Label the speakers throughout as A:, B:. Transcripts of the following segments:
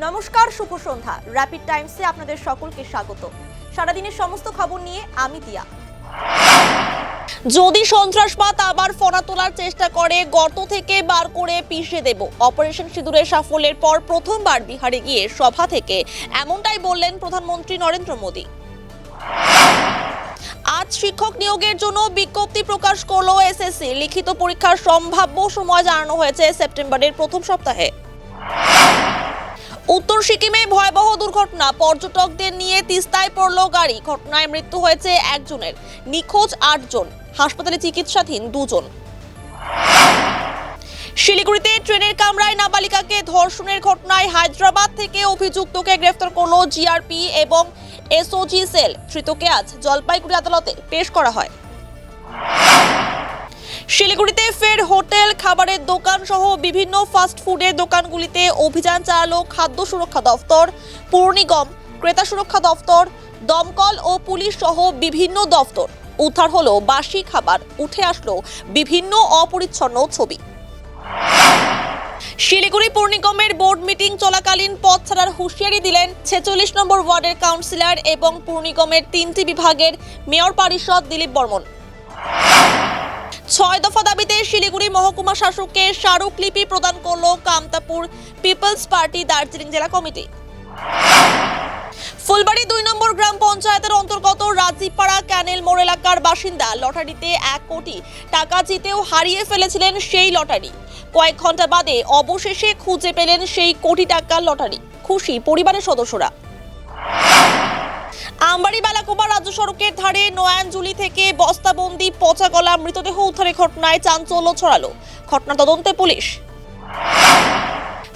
A: নমস্কার, শুভ সন্ধ্যা। র্যাপিড টাইমসে আপনাদের সকলকে স্বাগত। সারাদিনের সমস্ত খবর নিয়ে আমি তিয়া। যদি সন্ত্রাসবাদ আবার ফোনা তোলার চেষ্টা করে, গর্ত থেকে বার করে পিষে দেব। অপারেশন সিঁদুরের সাফল্যের পর প্রথমবার বিহারে গিয়ে সভা থেকে এমনটাই বললেন প্রধানমন্ত্রী নরেন্দ্র মোদী। আজ শিক্ষক নিয়োগের জন্য বিজ্ঞপ্তি প্রকাশ করলো এসএসসি। লিখিত পরীক্ষার সম্ভাব্য সময় জানানো হয়েছে সেপ্টেম্বরের প্রথম সপ্তাহে। উত্তর সিকিমে ভয়াবহ দুর্ঘটনা, পর্যটকদের নিয়ে তিস্তায় পড়ল গাড়ি। ঘটনায় মৃত্যু হয়েছে একজনের, নিখোঁজ 8 জন, হাসপাতালে চিকিৎসাধীন 2 জন। শিলিগুড়িতে ট্রেনের কামরায় নাবালিকাকে ধর্ষণের ঘটনায় হায়দ্রাবাদ থেকে অভিযুক্তকে গ্রেফতার করলো জিআরপি এবং এসওজি সেল। ধৃতকে আজ জলপাইগুড়ি আদালতে পেশ করা হয়। শিলিগুড়িতে ফের হোটেল, খাবারের দোকান সহ বিভিন্ন ফাস্ট ফুডের দোকানগুলিতে অভিযান চালালো খাদ্য সুরক্ষা দফতর, পুর নিগম, ক্রেতা সুরক্ষা দফতর, দমকল ও পুলিশ সহ বিভিন্ন দফতর। উদ্ধার হলো বাসি খাবার, উঠে আসলো বিভিন্ন অপরিচ্ছন্ন ছবি। শিলিগুড়ি পুর নিগমের বোর্ড মিটিং চলাকালীন পদ ছাড়ার হুঁশিয়ারি দিলেন 46 নম্বর ওয়ার্ডের কাউন্সিলর এবং পুর নিগমের 3টি বিভাগের মেয়র পরিষদ দিলীপ বর্মন। 6 দফা দাবিতে শিলিগুড়ি মহকুমা শাসককে স্মারকলিপি প্রদান করলো কামতাপুর পিপলস পার্টি দার্জিলিং জেলা কমিটি। ফুলবাড়ি 2 নম্বর গ্রাম পঞ্চায়েতের অন্তর্গত রাজীবপাড়া ক্যানেল মোড় এলাকার বাসিন্দা লটারিতে 1 কোটি টাকা জিতেও হারিয়ে ফেলেছিলেন সেই লটারি। কয়েক ঘন্টা বাদে অবশেষে খুঁজে পেলেন সেই কোটি টাকার লটারি। খুশি পরিবারের সদস্যরা। আমবাড়ি বেলাকোবা রাজ্য সড়কের ধারে নয়ানজুলি থেকে বস্তাবন্দি পচা গলা মৃতদেহ উদ্ধারের ঘটনায় চাঞ্চল্য ছড়ালো। ঘটনা তদন্তে পুলিশ।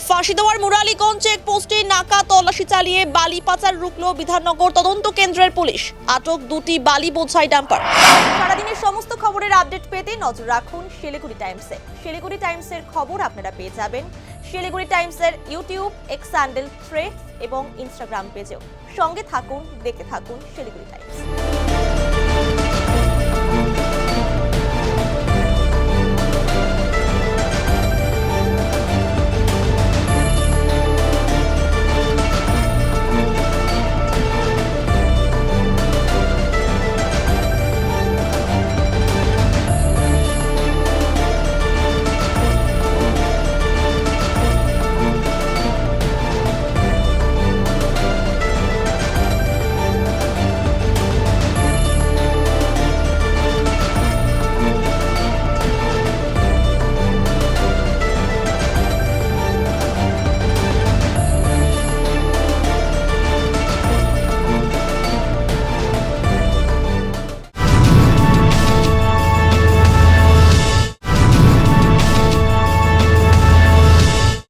A: ফাঁসিদেওয়ার মুরালীগঞ্জ চেকপোস্টে নাকা তল্লাশি চালিয়ে বালি পাচার রুখল বিধাননগর তদন্ত কেন্দ্রের পুলিশ। আটক 2টি বালি বোঝাই ডাম্পার। সারাদিনের সমস্ত খবরের আপডেট পেতে নজর রাখুন শিলিগুড়ি টাইমসে। শিলিগুড়ি টাইমসের খবর আপনারা পেয়ে যাবেন শিলিগুড়ি টাইমসের ইউটিউব, এক্স হ্যান্ডেল, থ্রেডস এবং ইনস্টাগ্রাম পেজেও। সঙ্গে থাকুন, দেখে থাকুন শিলিগুড়ি টাইমস।